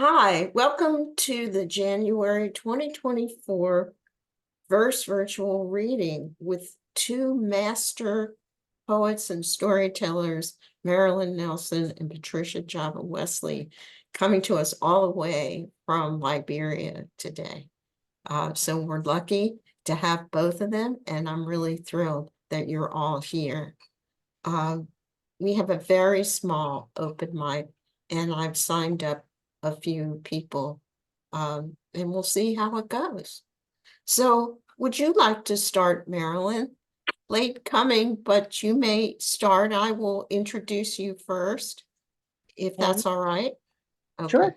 Hi, welcome to the January 2024 Verse Virtual Reading with two master poets and storytellers, Marilyn Nelson and Patricia Jabbeh Wesley, coming to us all the way from Liberia today. So we're lucky to have both of them, and I'm really thrilled that you're all here. We have a very small open mic, and I've signed up a few people, and we'll see how it goes. So would you like to start, Marilyn? Late coming, but you may start. I will introduce you first, if that's all right. Okay. Sure.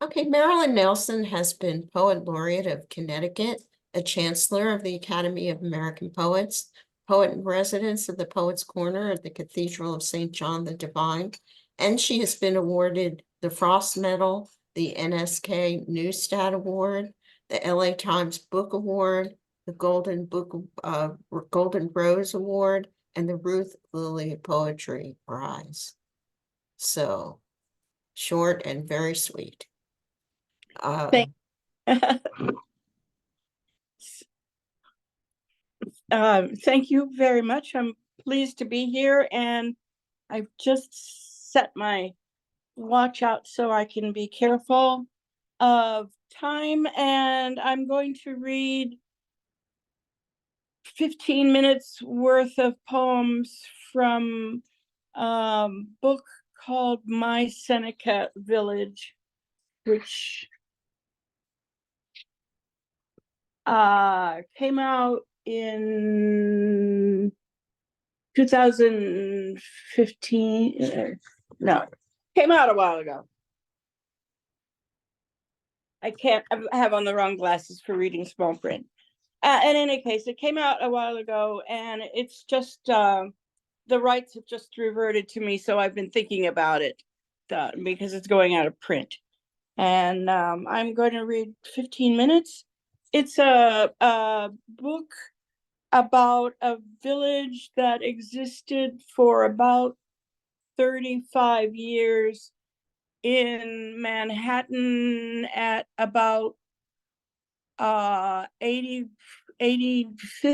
Okay, Marilyn Nelson has been Poet Laureate of Connecticut, a Chancellor of the Academy of American Poets, Poet in Residence of the Poets' Corner at the Cathedral of St. John the Divine, and she has been awarded the Frost Medal, the NSK Newstat Award, the LA Times Book Award, the Golden Rose Award, and the Ruth Lilly Poetry Prize. So short and very sweet. Thank you very much. I'm pleased to be here, and I've just set my watch out so I can be careful of time, and I'm going to read 15 minutes worth of poems from a book called My Seneca Village, which came out in 2015. No, came out a while ago. I have on the wrong glasses for reading small print. In any case, it came out a while ago, and it's just the rights have just reverted to me, so I've been thinking about it because it's going out of print. And I'm going to read 15 minutes. It's a book about a village that existed for about 35 years in Manhattan at about 85th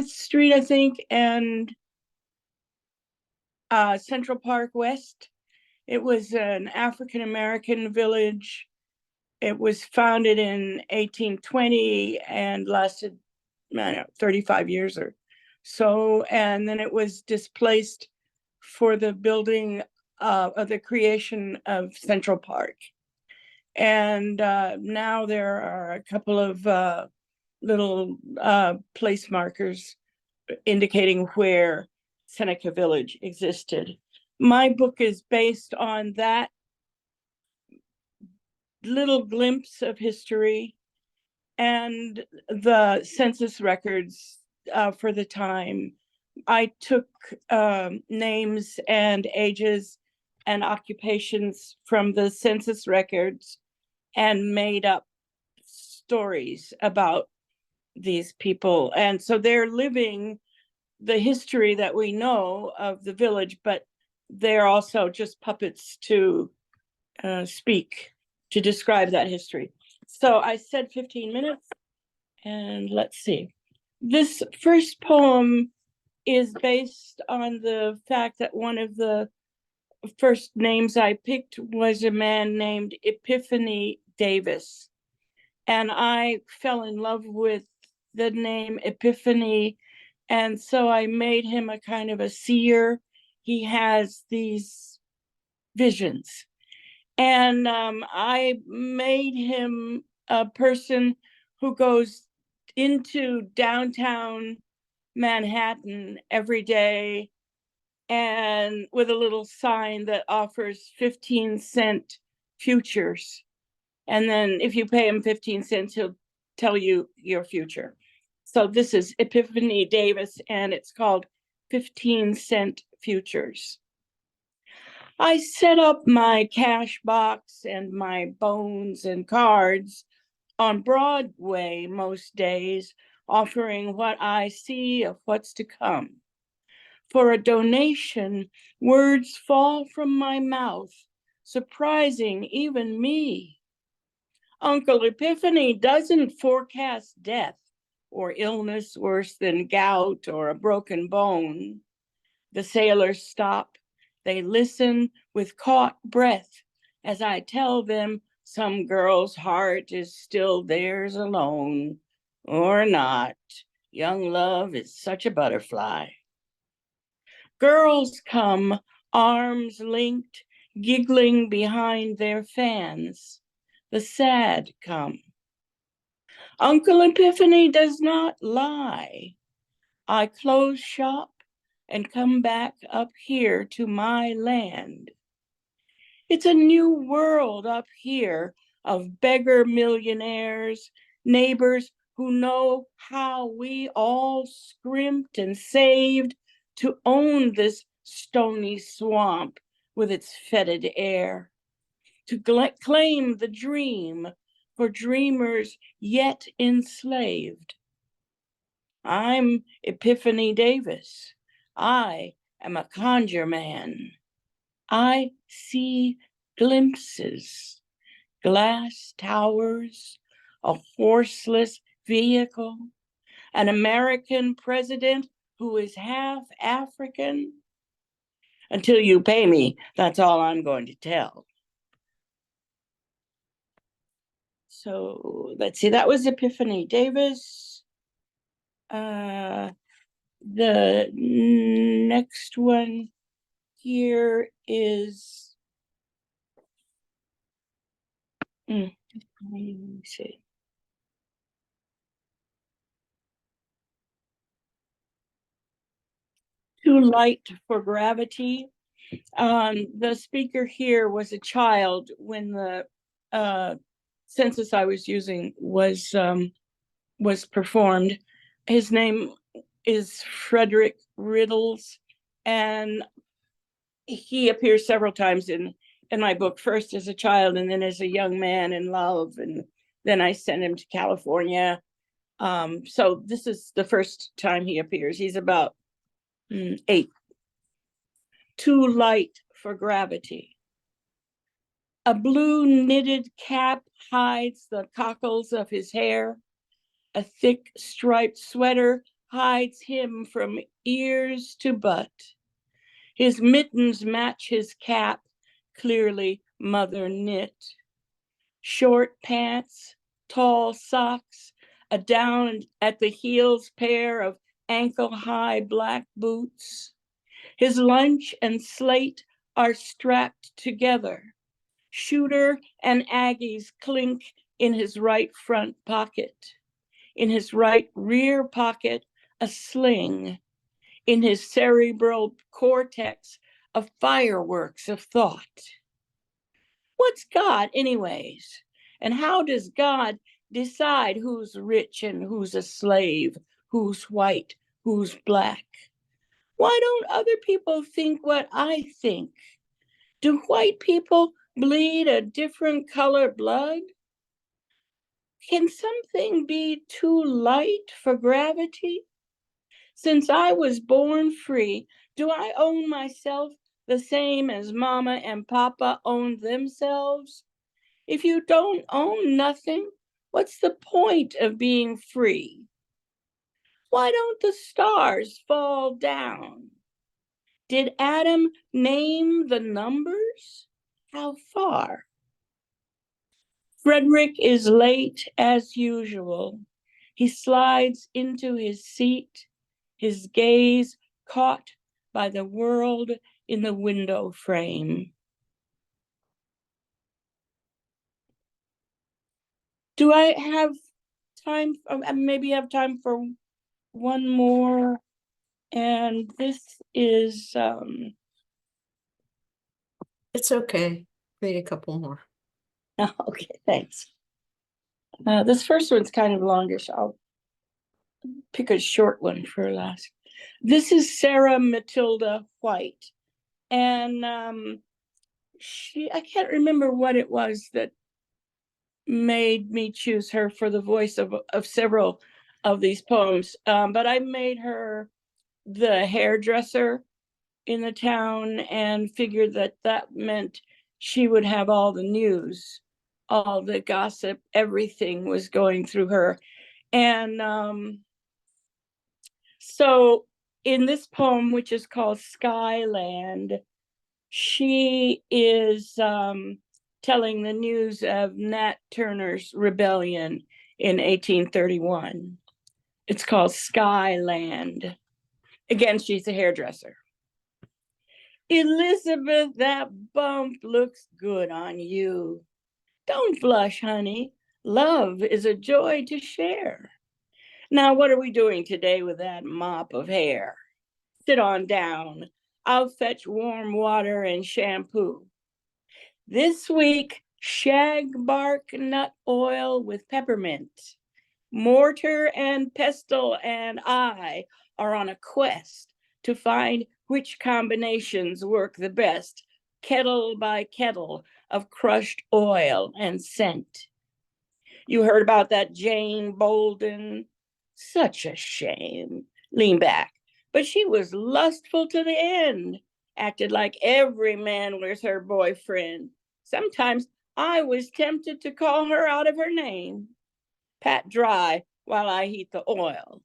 Street, I think, and Central Park West. It was an African-American village. It was founded in 1820 and lasted, 35 years or so. And then it was displaced for the building of the creation of Central Park. And now there are a couple of little place markers indicating where Seneca Village existed. My book is based on that little glimpse of history and the census records for the time. I took names and ages and occupations from the census records and made up stories about these people. And so they're living the history that we know of the village, but they're also just puppets to speak, to describe that history. So I said 15 minutes, and let's see. This first poem is based on the fact that one of the first names I picked was a man named Epiphany Davis. And I fell in love with the name Epiphany, and so I made him a kind of a seer. He has these visions. And I made him a person who goes into downtown Manhattan every day and with a little sign that offers 15-cent futures. And then if you pay him 15 cents, he'll tell you your future. So this is Epiphany Davis, and it's called 15-Cent Futures. I set up my cash box and my bones and cards on Broadway most days, offering what I see of what's to come. For a donation, words fall from my mouth surprising even me. Uncle Epiphany doesn't forecast death or illness worse than gout or a broken bone. The sailors stop. They listen with caught breath as I tell them some girl's heart is still theirs alone, or not. Young love is such a butterfly. Girls come, arms linked, giggling behind their fans. The sad come. Uncle Epiphany does not lie. I close shop and come back up here to my land. It's a new world up here of beggar millionaires, neighbors who know how we all scrimped and saved to own this stony swamp with its fetid air, to claim the dream for dreamers yet enslaved. I'm Epiphany Davis. I am a conjure man. I see glimpses, glass towers, a horseless vehicle, an American president who is half African. Until you pay me, that's all I'm going to tell. So let's see, that was Epiphany Davis. The next one here is, let me see. Too Light for Gravity. The speaker here was a child when the census I was using was performed. His name is Frederick Riddles, and he appears several times in my book, first as a child and then as a young man in love, and then I sent him to California. So this is the first time he appears. He's about 8. Too Light for Gravity. A blue knitted cap hides the cockles of his hair. A thick striped sweater hides him from ears to butt. His mittens match his cap, clearly mother knit. Short pants, tall socks, a down at the heels pair of ankle-high black boots. His lunch and slate are strapped together. Shooter and Aggies clink in his right front pocket. In his right rear pocket, a sling. In his cerebral cortex, a fireworks of thought. What's God, anyways? And how does God decide who's rich and who's a slave, who's white, who's black? Why don't other people think what I think? Do white people bleed a different color blood? Can something be too light for gravity? Since I was born free, do I own myself the same as Mama and Papa owned themselves? If you don't own nothing, what's the point of being free? Why don't the stars fall down? Did Adam name the numbers? How far? Frederick is late as usual. He slides into his seat, his gaze caught by the world in the window frame. Do I have time? Maybe have time for one more. And this is It's okay. Read a couple more. okay, thanks. This first one's kind of longish. I'll pick a short one for last. This is Sarah Matilda White. And I can't remember what it was that made me choose her for the voice of several of these poems. But I made her the hairdresser in the town and figured that meant she would have all the news, all the gossip, everything was going through her. And so in this poem, which is called Skyland, she is telling the news of Nat Turner's rebellion in 1831. It's called Skyland. Again, she's a hairdresser. Elizabeth, that bump looks good on you. Don't blush, honey. Love is a joy to share. Now, what are we doing today with that mop of hair? Sit on down. I'll fetch warm water and shampoo. This week, shagbark nut oil with peppermint. Mortar and pestle and I are on a quest to find which combinations work the best, kettle by kettle of crushed oil and scent. You heard about that Jane Bolden? Such a shame. Lean back. But she was lustful to the end, acted like every man was her boyfriend. Sometimes I was tempted to call her out of her name. Pat dry while I heat the oil.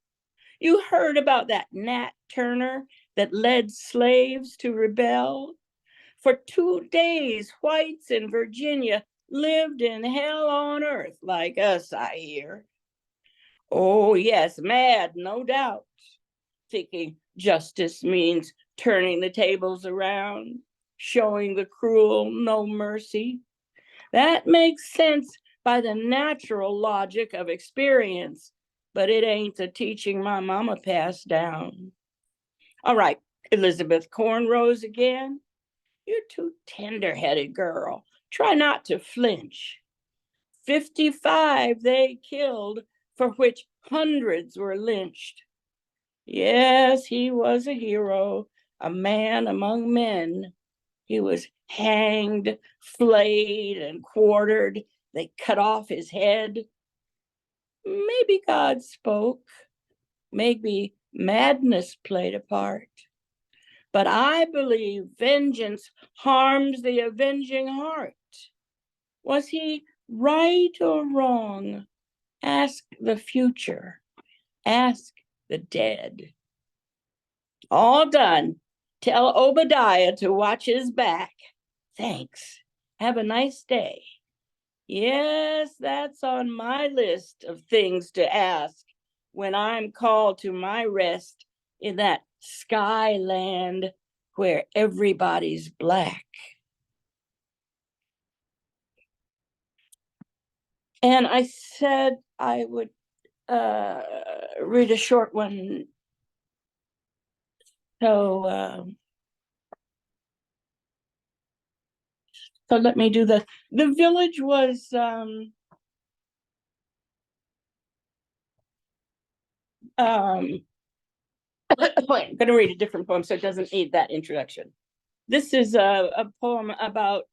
You heard about that Nat Turner that led slaves to rebel? For 2 days, whites in Virginia lived in hell on earth like us, I hear. Oh, yes, mad, no doubt, thinking justice means turning the tables around, showing the cruel no mercy. That makes sense by the natural logic of experience, but it ain't the teaching my mama passed down. All right, Elizabeth, cornrows again? You're too tender-headed, girl. Try not to flinch. 55 they killed, for which hundreds were lynched. Yes, he was a hero, a man among men. He was hanged, flayed, and quartered. They cut off his head. Maybe God spoke. Maybe madness played a part. But I believe vengeance harms the avenging heart. Was he right or wrong? Ask the future. Ask the dead. All done. Tell Obadiah to watch his back. Thanks. Have a nice day. Yes, that's on my list of things to ask when I'm called to my rest in that skyland where everybody's black. And I said I would read a short one. So let me do the village was I'm going to read a different poem so it doesn't need that introduction. This is a poem about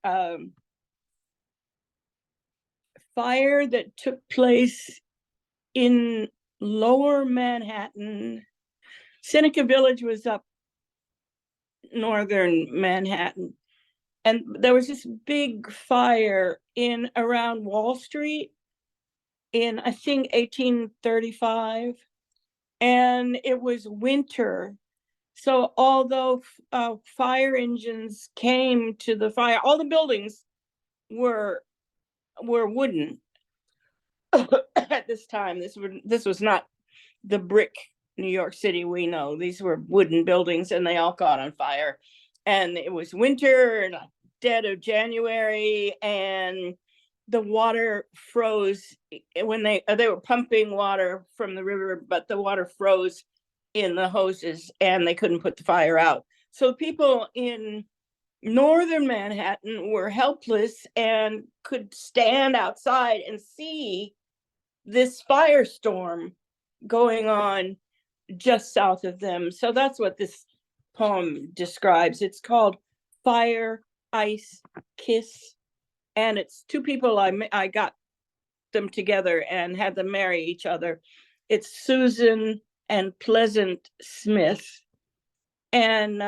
fire that took place in lower Manhattan. Seneca Village was up northern Manhattan. And there was this big fire in around Wall Street in, I think, 1835. And it was winter. So although fire engines came to the fire, all the buildings were wooden at this time. This was not the brick New York City we know. These were wooden buildings, and they all caught on fire. And it was winter, dead of January, and the water froze when they were pumping water from the river, but the water froze in the hoses, and they couldn't put the fire out. So people in northern Manhattan were helpless and could stand outside and see this firestorm going on just south of them. So that's what this poem describes. It's called Fire, Ice, Kiss. And it's two people I got them together and had them marry each other. It's Susan and Pleasant Smith. And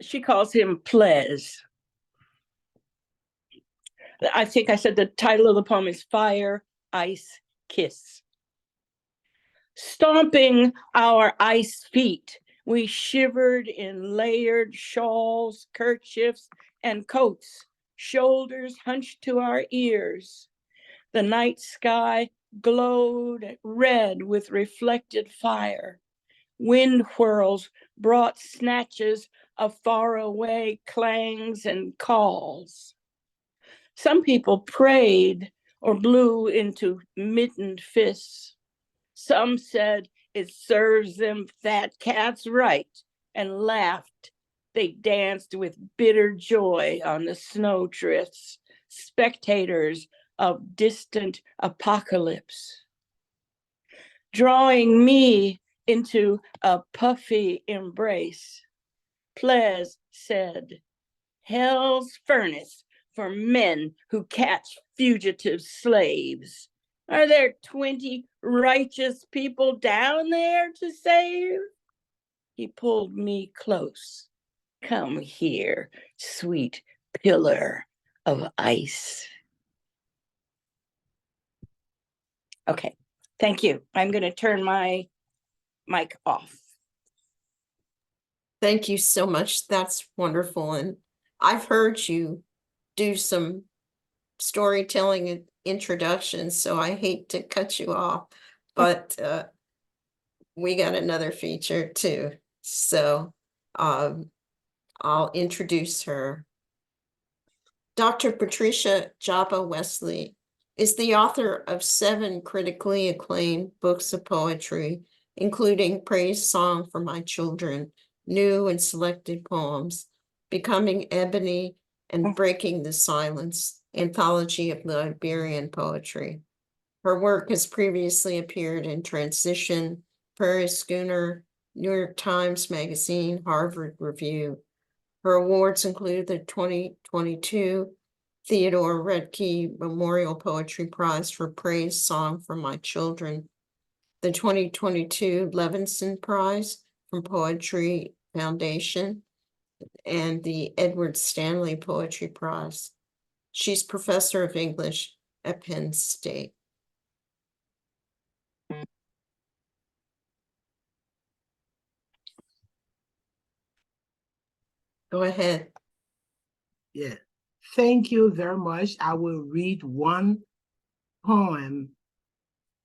she calls him Ples. I think I said the title of the poem is Fire, Ice, Kiss. Stomping our ice feet, we shivered in layered shawls, kerchiefs, and coats, shoulders hunched to our ears. The night sky glowed red with reflected fire. Wind whirls brought snatches of faraway clangs and calls. Some people prayed or blew into mittened fists. Some said it serves them fat cats right and laughed. They danced with bitter joy on the snowdrifts, spectators of distant apocalypse. Drawing me into a puffy embrace, Ples said, "Hell's furnace for men who catch fugitive slaves. Are there 20 righteous people down there to save?" He pulled me close. "Come here, sweet pillar of ice." Okay, thank you. I'm going to turn my mic off. Thank you so much. That's wonderful. And I've heard you do some storytelling and introductions, so I hate to cut you off, but we got another feature too. So I'll introduce her. Dr. Patricia Jabbeh Wesley is the author of 7 critically acclaimed books of poetry, including Praise Song for My Children, New and Selected Poems, Becoming Ebony, and Breaking the Silence, Anthology of Liberian Poetry. Her work has previously appeared in Transition, Prairie Schooner, New York Times Magazine, Harvard Review. Her awards include the 2022 Theodore Redke Memorial Poetry Prize for Praise Song for My Children, the 2022 Levinson Prize from Poetry Foundation, and the Edward Stanley Poetry Prize. She's professor of English at Penn State. Go ahead. Yeah, thank you very much. I will read one poem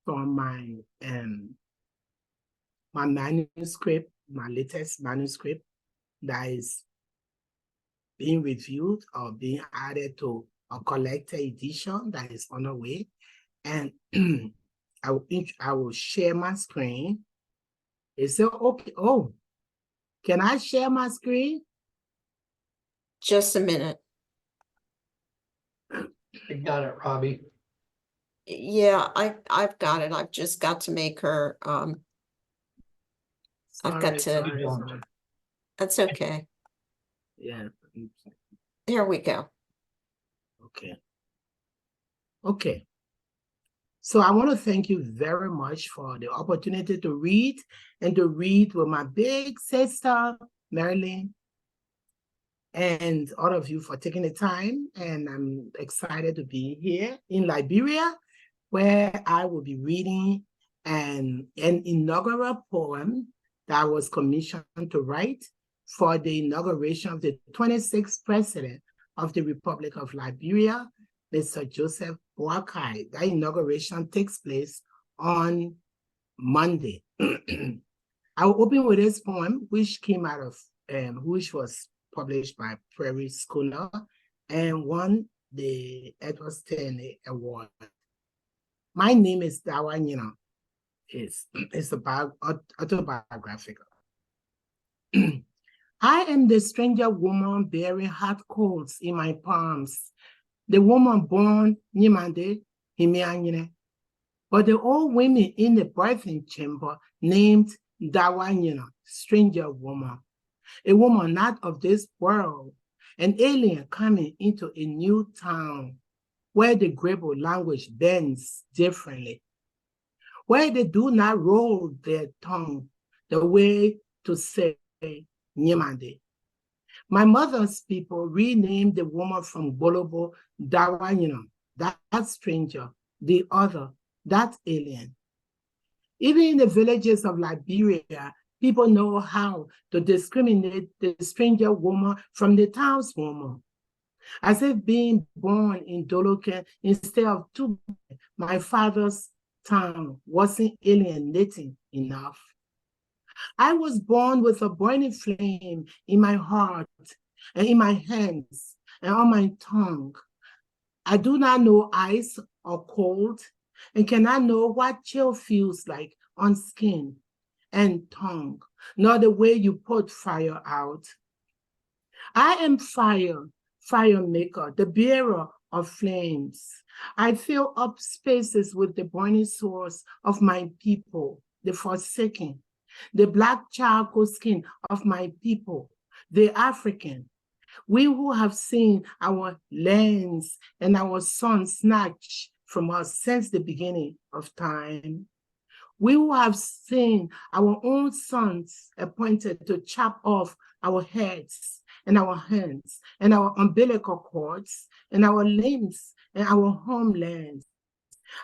from my manuscript, my latest manuscript that is being reviewed or being added to a collected edition that is on the way. And I will share my screen. Is it okay? Oh, can I share my screen? Just a minute. I got it, Robbi. Yeah, I've got it. I've just got to make her I've got to Sorry. That's okay. Yeah. There we go. Okay. Okay. So I want to thank you very much for the opportunity to read and to read with my big sister, Marilyn, and all of you for taking the time. And I'm excited to be here in Liberia, where I will be reading an inaugural poem that was commissioned to write for the inauguration of the 26th president of the Republic of Liberia, Mr. Joseph Boakai. That inauguration takes place on Monday. I will open with this poem, which came out of, which was published by Prairie Schooner and won the Edward Stanley Award. My name is Dawa Nyina. It's autobiographical. I am the stranger woman bearing hot coals in my palms, the woman born Nyimande Himianyine, but the old women in the birthing chamber named Dawa Nyina, stranger woman, a woman not of this world, an alien coming into a new town where the Grebo language bends differently, where they do not roll their tongue the way to say Nyimande. My mother's people renamed the woman from Bolobo Dawanyina, that stranger, the other, that alien. Even in the villages of Liberia, people know how to discriminate the stranger woman from the townswoman. As if being born in Doloke instead of Tube, my father's town, wasn't alienating enough. I was born with a burning flame in my heart and in my hands and on my tongue. I do not know ice or cold and cannot know what chill feels like on skin and tongue, nor the way you put fire out. I am fire, fire maker, the bearer of flames. I fill up spaces with the burning source of my people, the forsaken, the black charcoal skin of my people, the African. We who have seen our lands and our sons snatched from us since the beginning of time. We who have seen our own sons appointed to chop off our heads and our hands and our umbilical cords and our limbs and our homelands.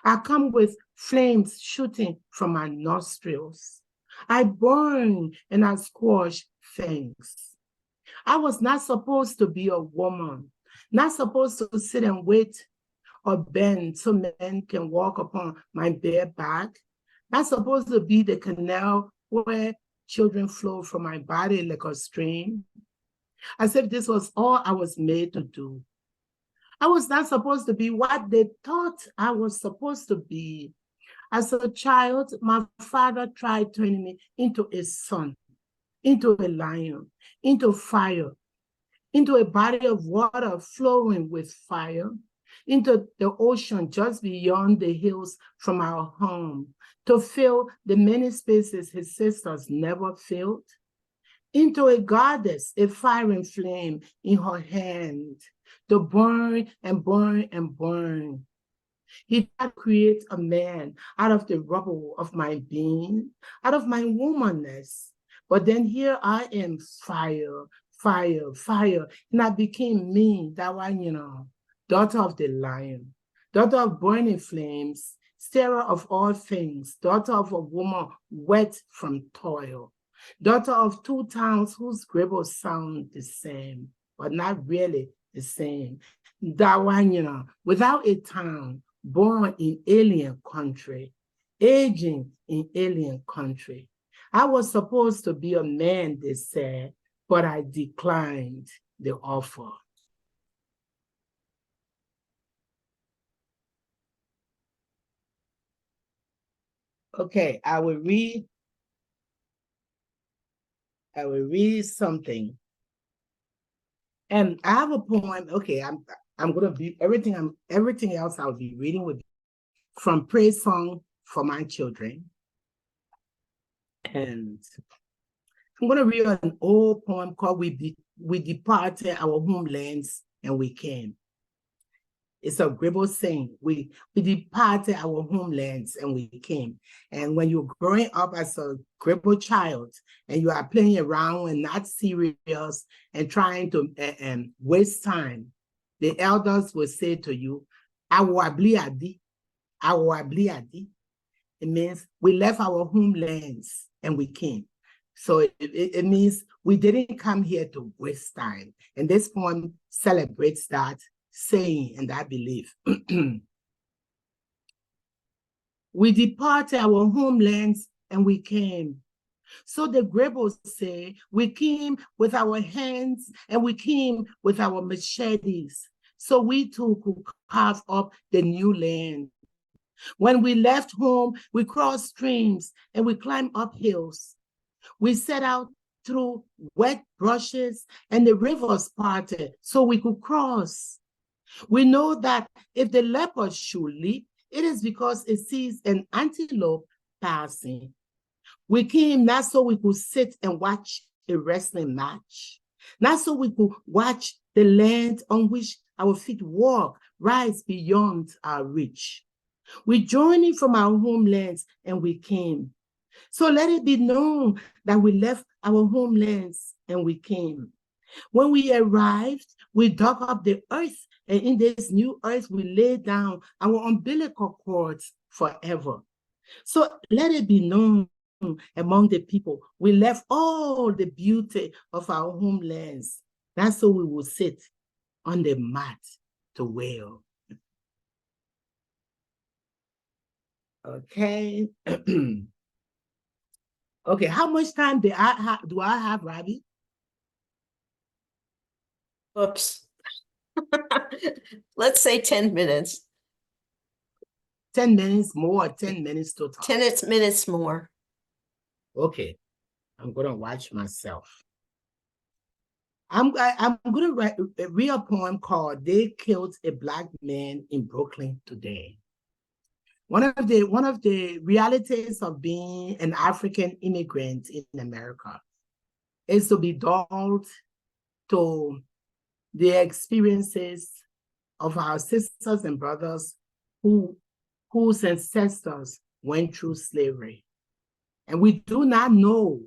I come with flames shooting from my nostrils. I burn and I squash things. I was not supposed to be a woman, not supposed to sit and wait or bend so men can walk upon my bare back, not supposed to be the canal where children flow from my body like a stream, as if this was all I was made to do. I was not supposed to be what they thought I was supposed to be. As a child, my father tried turning me into a son, into a lion, into fire, into a body of water flowing with fire, into the ocean just beyond the hills from our home, to fill the many spaces his sisters never filled, into a goddess, a firing flame in her hand, to burn and burn and burn. He tried to create a man out of the rubble of my being, out of my womanness. But then here I am, fire, fire, fire. And I became me, that one, daughter of the lion, daughter of burning flames, stirrer of all things, daughter of a woman wet from toil, daughter of two towns whose gribbles sound the same, but not really the same. That one, without a town, born in alien country, aging in alien country. I was supposed to be a man, they said, but I declined the offer. Okay, I will read something. And I have a poem. Okay, I'm gonna be everything else I'll be reading with from Praise Song for My Children. And I'm gonna read an old poem called We Departed Our Homelands and We Came. It's a Gribble saying, we departed our homelands and we came. And when you're growing up as a Gribble child and you are playing around and not serious and trying to waste time, the elders will say to you, Awabliadi, Awabliadi. It means we left our homelands and we came. So it means we didn't come here to waste time. And this poem celebrates that saying and that belief. We departed our homelands and we came. So the Gribbles say, we came with our hands and we came with our machetes. So we too could carve up the new land. When we left home, we crossed streams and we climbed up hills. We set out through wet brushes and the rivers parted so we could cross. We know that if the leopard should leap, it is because it sees an antelope passing. We came not so we could sit and watch a wrestling match, not so we could watch the land on which our feet walk rise beyond our reach. We journeyed from our homelands and we came. So let it be known that we left our homelands and we came. When we arrived, we dug up the earth, and in this new earth, we laid down our umbilical cords forever. So let it be known among the people, we left all the beauty of our homelands. That's so we will sit on the mat to wail. Okay. Okay, how much time do I have, Robbi? Oops. Let's say 10 minutes. 10 minutes more, 10 minutes total. 10 minutes more. Okay, I'm gonna watch myself. I'm gonna read a poem called "They Killed a Black Man in Brooklyn Today." One of the realities of being an African immigrant in America is to be dulled to the experiences of our sisters and brothers whose ancestors went through slavery. And we do not know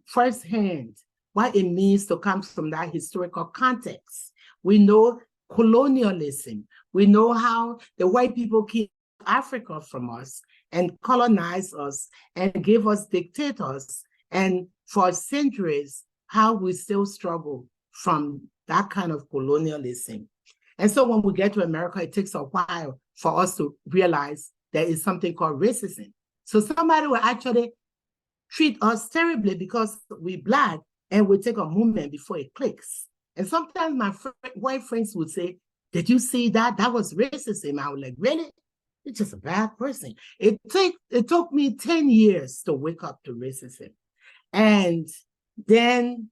firsthand what it means to come from that historical context. We know colonialism. We know how the white people came to Africa from us and colonized us and gave us dictators. And for centuries, how we still struggle from that kind of colonialism. And so when we get to America, it takes a while for us to realize there is something called racism. So somebody will actually treat us terribly because we're Black, and will take a moment before it clicks. And sometimes my white friends would say, "Did you see that? That was racism." I was like, "Really? You're just a bad person." It took me 10 years to wake up to racism. And then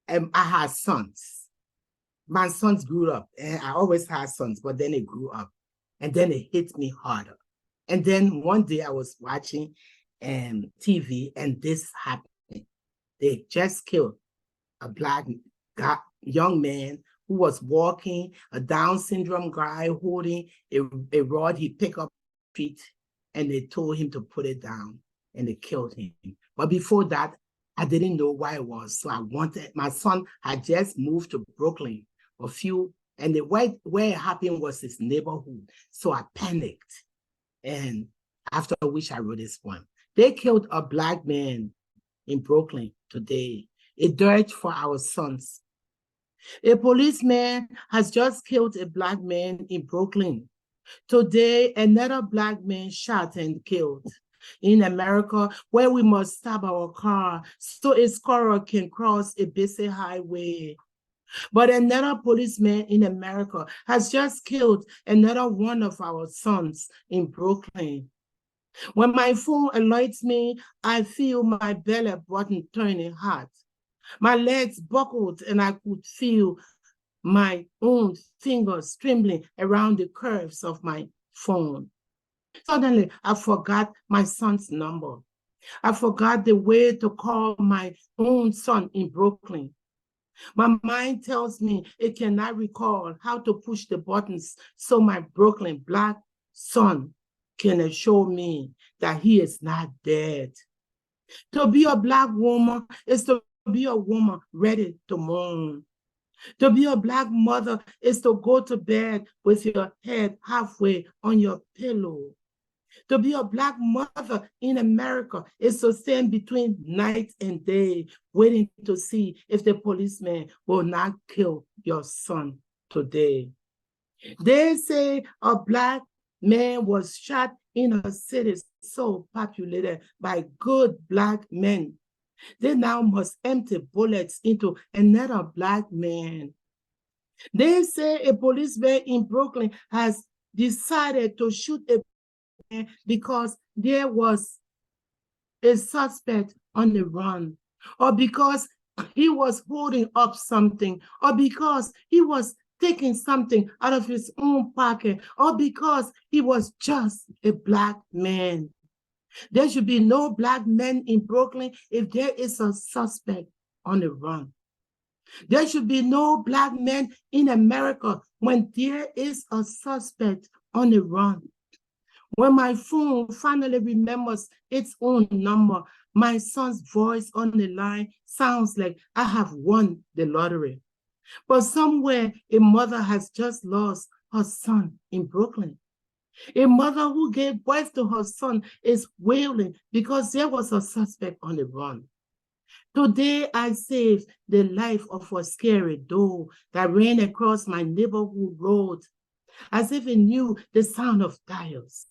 I had sons. My sons grew up, and I always had sons, but then they grew up, and then it hit me harder. And then one day I was watching TV, and this happened. They just killed a Black young man who was walking, a Down syndrome guy holding a rod he picked up feet, and they told him to put it down, and they killed him. But before that, I didn't know why it was. So my son had just moved to Brooklyn and where it happened was his neighborhood. So I panicked. And after which I wrote this poem. They killed a Black man in Brooklyn today. A dirge for our sons. A policeman has just killed a Black man in Brooklyn. Today, another Black man shot and killed. In America, where we must stop our car so a squirrel can cross a busy highway. But another policeman in America has just killed another one of our sons in Brooklyn. When my phone alerts me, I feel my belly button turning hot. My legs buckled, and I could feel my own fingers trembling around the curves of my phone. Suddenly, I forgot my son's number. I forgot the way to call my own son in Brooklyn. My mind tells me it cannot recall how to push the buttons so my Brooklyn Black son can assure me that he is not dead. To be a Black woman is to be a woman ready to mourn. To be a Black mother is to go to bed with your head halfway on your pillow. To be a Black mother in America is to stand between night and day, waiting to see if the policeman will not kill your son today. They say a Black man was shot in a city so populated by good Black men. They now must empty bullets into another Black man. They say a policeman in Brooklyn has decided to shoot a man because there was a suspect on the run, or because he was holding up something, or because he was taking something out of his own pocket, or because he was just a Black man. There should be no Black men in Brooklyn if there is a suspect on the run. There should be no Black men in America when there is a suspect on the run. When my phone finally remembers its own number, my son's voice on the line sounds like I have won the lottery. But somewhere, a mother has just lost her son in Brooklyn. A mother who gave birth to her son is wailing because there was a suspect on the run. Today, I saved the life of a scary dog that ran across my neighborhood road as if it knew the sound of tires,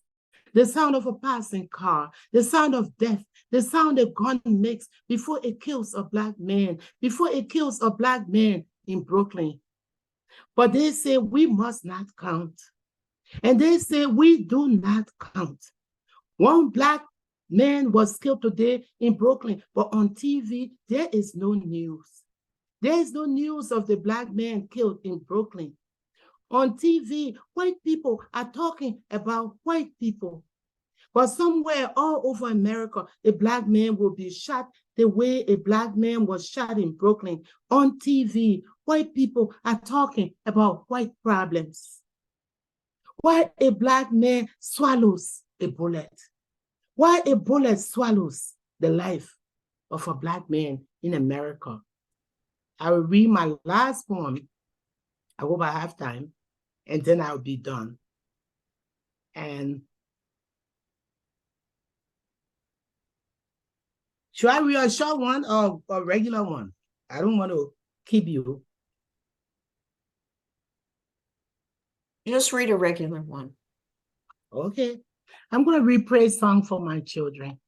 the sound of a passing car, the sound of death, the sound a gun makes before it kills a Black man, before it kills a Black man in Brooklyn. But they say we must not count. And they say we do not count. One Black man was killed today in Brooklyn, but on TV, there is no news. There is no news of the Black man killed in Brooklyn. On TV, white people are talking about white people. But somewhere all over America, a Black man will be shot the way a Black man was shot in Brooklyn. On TV, white people are talking about white problems. Why a Black man swallows a bullet. Why a bullet swallows the life of a Black man in America. I will read my last poem. I hope I have time, and then I'll be done. And should I read a short one or a regular one? I don't want to keep you. Just read a regular one. Okay. I'm going to read Praise Song for My Children,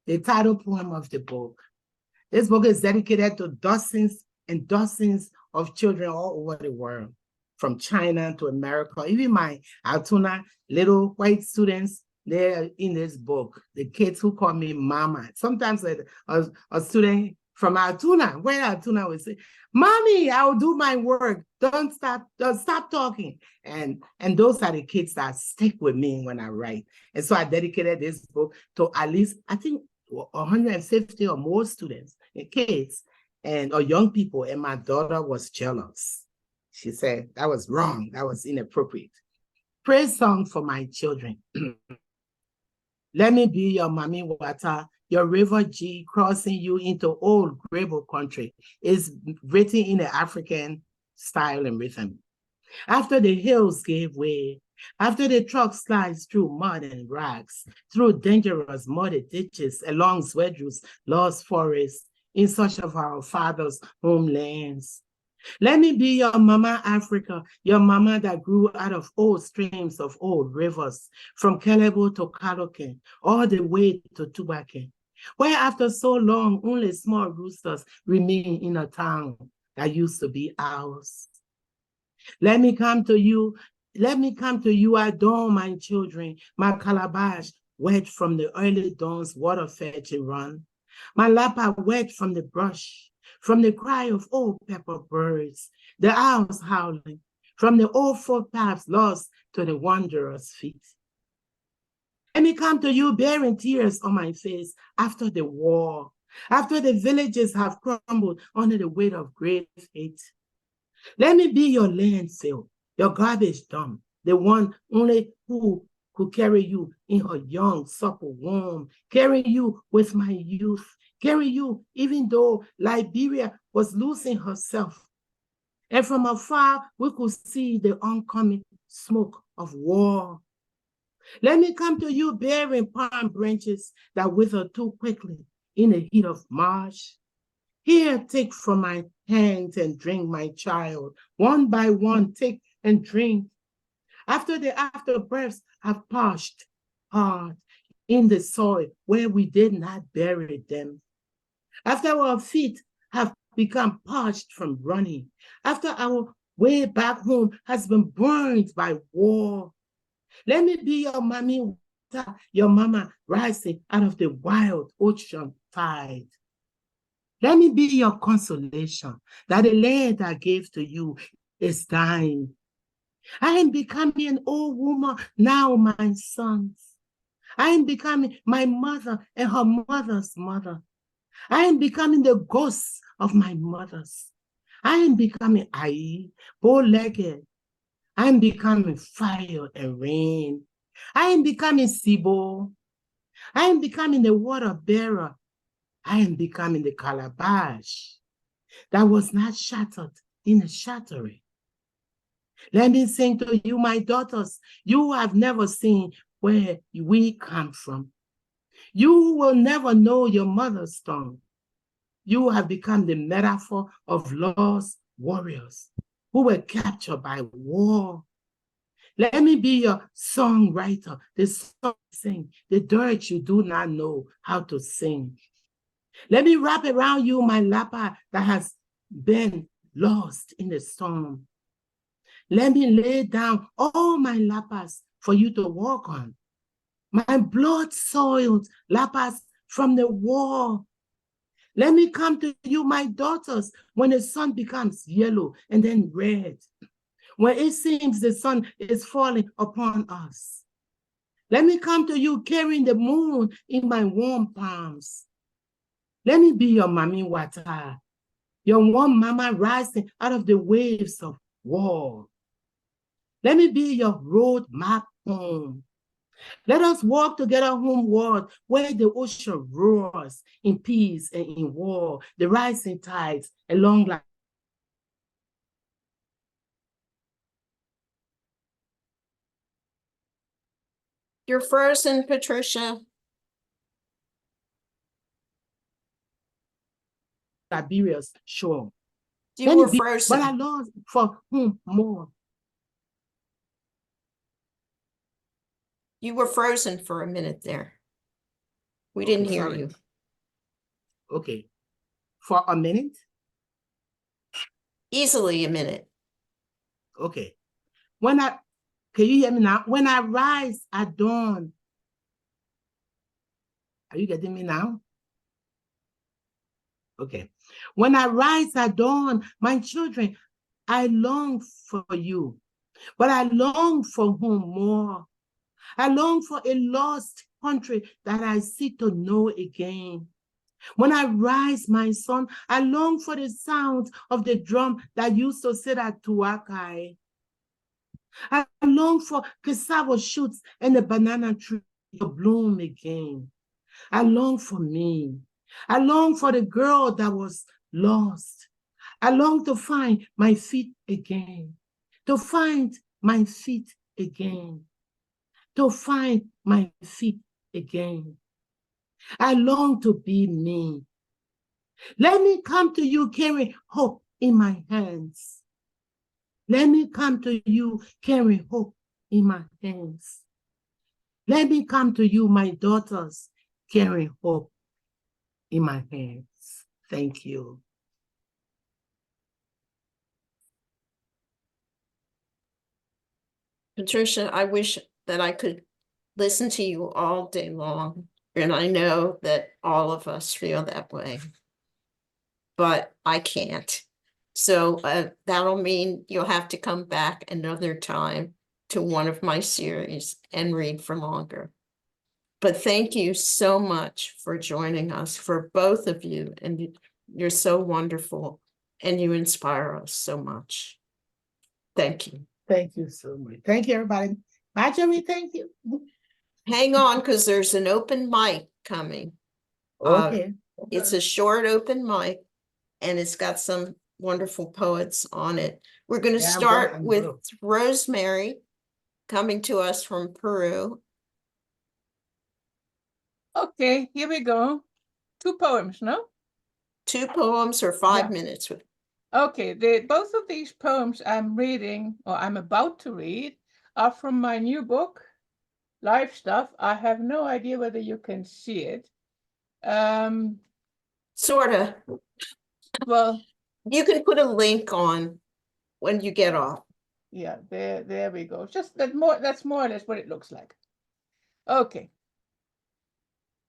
the title poem of the book. This book is dedicated to dozens and dozens of children all over the world, from China to America. Even my Altoona little white students, they're in this book. The kids who call me mama. Sometimes a student from Altoona, where Altoona would say, "Mommy, I'll do my work. Don't stop talking." And those are the kids that stick with me when I write. And so I dedicated this book to at least, I think, 150 or more students and kids or young people. And my daughter was jealous. She said that was wrong. That was inappropriate. Praise song for my children. Let me be your mommy water, your river G crossing you into old Grable country. Is written in the African style and rhythm. After the hills gave way, after the truck slides through mud and rocks, through dangerous muddy ditches, along Swedru's lost forests, in search of our fathers' homelands. Let me be your mama Africa, your mama that grew out of old streams of old rivers, from Kelebo to Kalokin, all the way to Tubakin, where after so long, only small roosters remain in a town that used to be ours. Let me come to you, I dawn, my children, my calabash wet from the early dawn's water fetching run, my lapa wet from the brush, from the cry of old pepper birds, the owls howling, from the old footpaths lost to the wanderer's feet. Let me come to you bearing tears on my face after the war, after the villages have crumbled under the weight of great hate. Let me be your landfill, your garbage dump, the one only who could carry you in her young, supple womb, carry you with my youth, carry you even though Liberia was losing herself. And from afar, we could see the oncoming smoke of war. Let me come to you bearing palm branches that wither too quickly in the heat of March. Here, take from my hands and drink, my child. One by one, take and drink. After the afterbirths have parched hard in the soil where we did not bury them. After our feet have become parched from running. After our way back home has been burned by war. Let me be your mommy, your mama rising out of the wild ocean tide. Let me be your consolation that the land I gave to you is dying. I am becoming an old woman now, my sons. I am becoming my mother and her mother's mother. I am becoming the ghosts of my mothers. I am becoming bow-legged. I am becoming fire and rain. I am becoming Sibo. I am becoming the water bearer. I am becoming the calabash that was not shattered in the shattering. Let me sing to you, my daughters, you have never seen where we come from. You will never know your mother's tongue. You have become the metaphor of lost warriors who were captured by war. Let me be your songwriter, the song sing, the dirge you do not know how to sing. Let me wrap around you my lapa that has been lost in the storm. Let me lay down all my lapas for you to walk on. My blood-soiled lapas from the war. Let me come to you, my daughters, when the sun becomes yellow and then red, when it seems the sun is falling upon us. Let me come to you carrying the moon in my warm palms. Let me be your Mami Wata, your warm mama rising out of the waves of war. Let me be your road map home. Let us walk together homeward where the ocean roars in peace and in war, the rising tides along like You're frozen, Patricia. Liberia's shore. You Let were me be, frozen. but I long for whom more. You were frozen for a minute there. We didn't hear sorry. you. Okay. For a minute? Easily a minute. Okay. Can you hear me now? When I rise at dawn. Are you getting me now? Okay. When I rise at dawn, my children, I long for you, but I long for whom more? I long for a lost country that I seek to know again. When I rise, my son, I long for the sound of the drum that used to sit at Tuakai. I long for cassava shoots and the banana tree to bloom again. I long for me. I long for the girl that was lost. I long to find my feet again, to find my feet again, to find my feet again. I long to be me. Let me come to you carrying hope in my hands. Let me come to you carrying hope in my hands. Let me come to you, my daughters, carrying hope in my hands. Thank you. Patricia, I wish that I could listen to you all day long. And I know that all of us feel that way. But I can't. So that'll mean you'll have to come back another time to one of my series and read for longer. But thank you so much for joining us, for both of you. And you're so wonderful and you inspire us so much. Thank you. Thank you so much. Thank you, everybody. Marjorie, thank you. Hang on, because there's an open mic coming. Okay. It's a short open mic and it's got some wonderful poets on it. We're going to Yeah, start I'm with broke. Rosemary coming to us from Peru. Okay, here we go. 2 poems, no? 2 poems or 5 Yeah. minutes. Okay, both of these poems I'm reading, or I'm about to read, are from my new book, Live Stuff. I have no idea whether you can see it. Sorta. Well, You can put a link on when you get off. yeah, there we go. Just that's more or less what it looks like. Okay.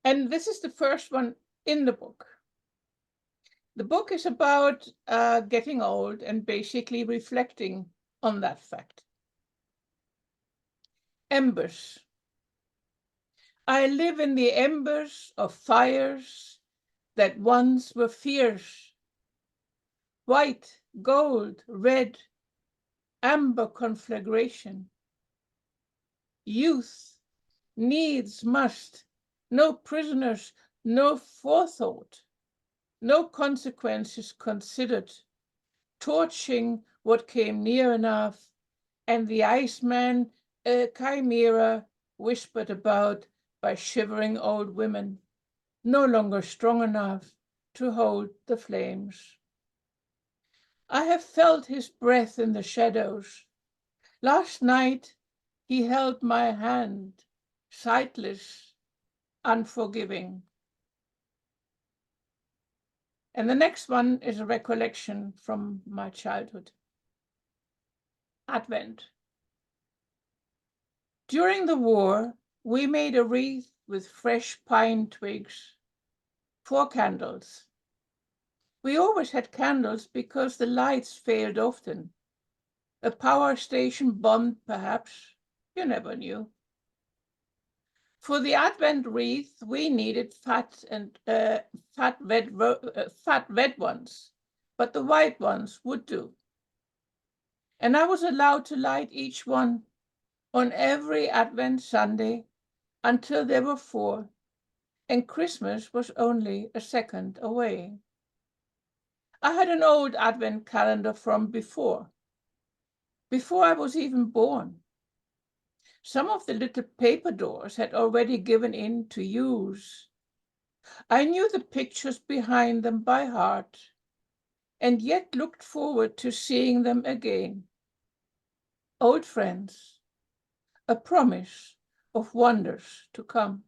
And this is the first one in the book. The book is about getting old and basically reflecting on that fact. Embers. I live in the embers of fires that once were fierce. White, gold, red, amber conflagration. Youth needs must, no prisoners, no forethought, no consequences considered. torching what came near enough, and the Iceman, a chimera, whispered about by shivering old women, no longer strong enough to hold the flames. I have felt his breath in the shadows. Last night he held my hand, sightless, unforgiving. And the next one is a recollection from my childhood. Advent. During the war, we made a wreath with fresh pine twigs, 4 candles. We always had candles because the lights failed often. A power station bombed, perhaps, you never knew. For the Advent wreath, we needed fat red ones, but the white ones would do. And I was allowed to light each one on every Advent Sunday until there were 4, and Christmas was only a second away. I had an old Advent calendar from before I was even born. Some of the little paper doors had already given in to use. I knew the pictures behind them by heart, and yet looked forward to seeing them again. Old friends, a promise of wonders to come.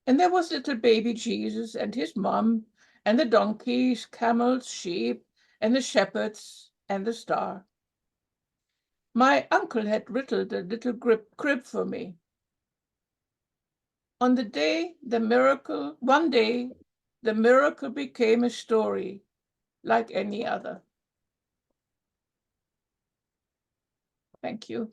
And there was little baby Jesus and his mom, and the donkeys, camels, sheep, and the shepherds, and the star. My uncle had whittled a little crib for me. One day, the miracle became a story like any other. Thank you.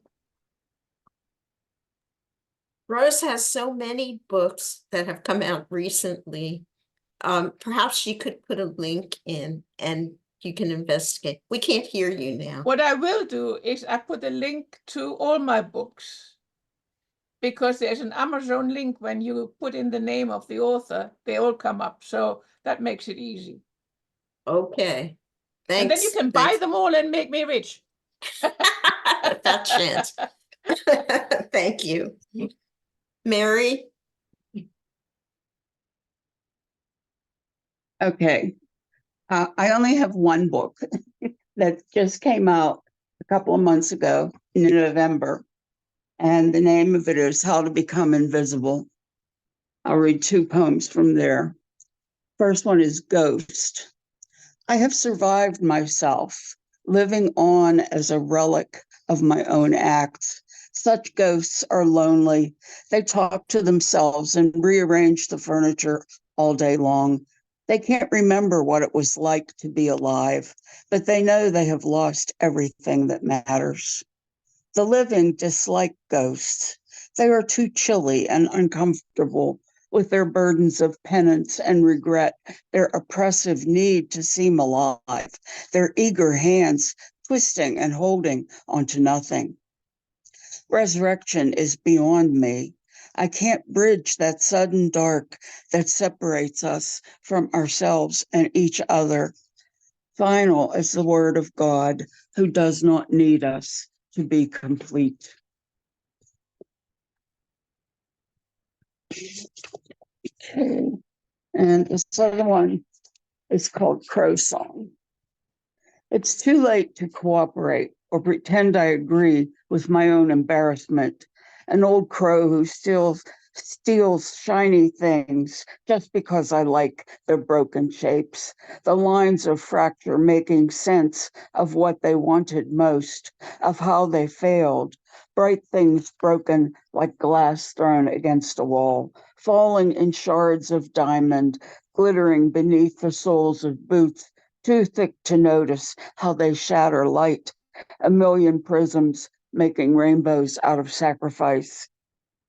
Rose has so many books that have come out recently. Perhaps she could put a link in and you can investigate. We can't hear you now. What I will do is I put a link to all my books, because there's an Amazon link. When you put in the name of the author, they all come up. So that makes it easy. Okay. Thanks. And then you can buy them all and make me rich. That chance. Thank you. Mary? Okay. I only have one book that just came out a couple of months ago in November, and the name of it is How to Become Invisible. I'll read 2 poems from there. First one is Ghost. I have survived myself, living on as a relic of my own acts. Such ghosts are lonely. They talk to themselves and rearrange the furniture all day long. They can't remember what it was like to be alive, but they know they have lost everything that matters. The living dislike ghosts. They are too chilly and uncomfortable with their burdens of penance and regret, their oppressive need to seem alive, their eager hands twisting and holding onto nothing. Resurrection is beyond me. I can't bridge that sudden dark that separates us from ourselves and each other. Final is the word of God, who does not need us to be complete. Okay. And the second one is called Crow Song. It's too late to cooperate or pretend I agree with my own embarrassment. An old crow who steals shiny things just because I like their broken shapes. The lines of fracture making sense of what they wanted most, of how they failed. Bright things broken like glass thrown against a wall, falling in shards of diamond, glittering beneath the soles of boots, too thick to notice how they shatter light. A million prisms making rainbows out of sacrifice.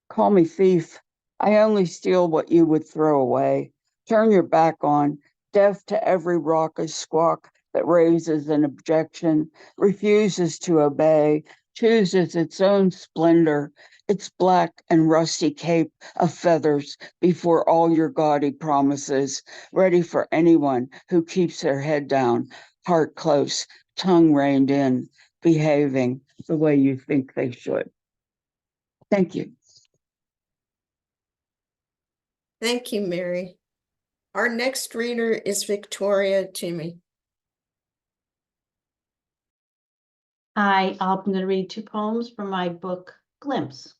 Call me thief. I only steal what you would throw away. Turn your back on, deaf to every raucous squawk that raises an objection, refuses to obey, chooses its own splendor, its black and rusty cape of feathers before all your gaudy promises, ready for anyone who keeps their head down, heart close, tongue reined in, behaving the way you think they should. Thank you. Thank you, Mary. Our next reader is Victoria Twomey. Hi, I'm going to read 2 poems from my book, Glimpse.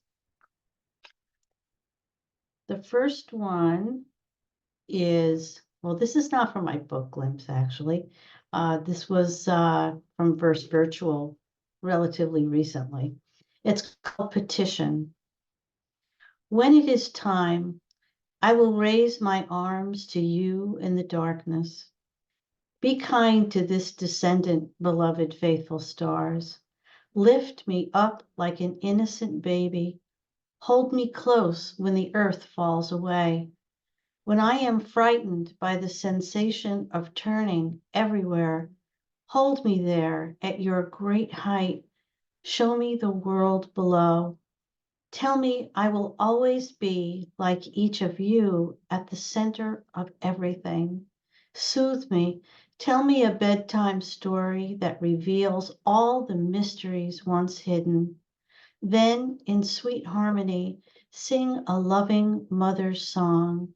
The first one is, well, this is not from my book, Glimpse, actually. This was from Verse Virtual relatively recently. It's called Petition. When it is time, I will raise my arms to you in the darkness. Be kind to this descendant, beloved faithful stars. Lift me up like an innocent baby. Hold me close when the earth falls away. When I am frightened by the sensation of turning everywhere, hold me there at your great height. Show me the world below. Tell me I will always be like each of you at the center of everything. Soothe me. Tell me a bedtime story that reveals all the mysteries once hidden. Then, in sweet harmony, sing a loving mother's song,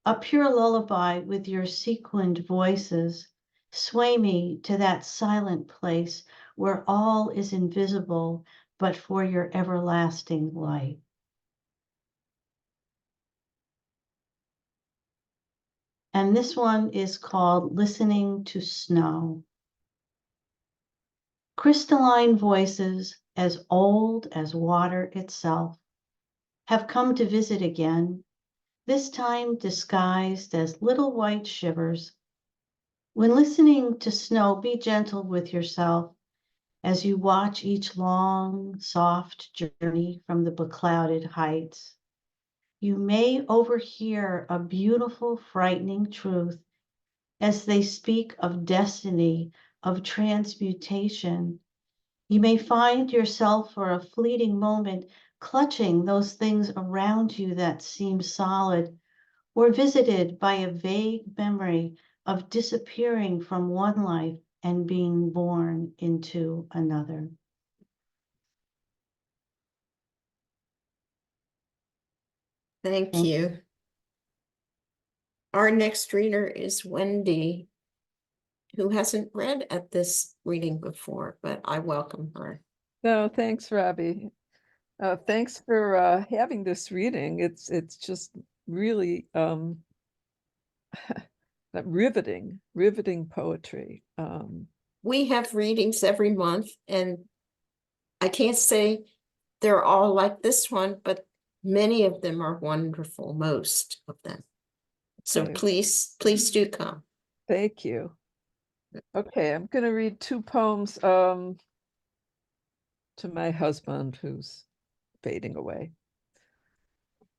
a pure lullaby with your sequined voices. Sway me to that silent place where all is invisible but for your everlasting light. And this one is called Listening to Snow. Crystalline voices as old as water itself have come to visit again, this time disguised as little white shivers. When listening to snow, be gentle with yourself as you watch each long, soft journey from the beclouded heights. You may overhear a beautiful, frightening truth as they speak of destiny, of transmutation. You may find yourself for a fleeting moment clutching those things around you that seem solid, or visited by a vague memory of disappearing from one life and being born into another. Thank Thank you. Our next reader is Wendy, who hasn't read at this reading before, but I welcome her. No, thanks, Robbi. Thanks for having this reading. It's just really riveting poetry. We have readings every month, and I can't say they're all like this one, but many of them are wonderful, most of them. So Okay. please do come. Thank you. Okay, I'm going to read 2 poems to my husband who's fading away.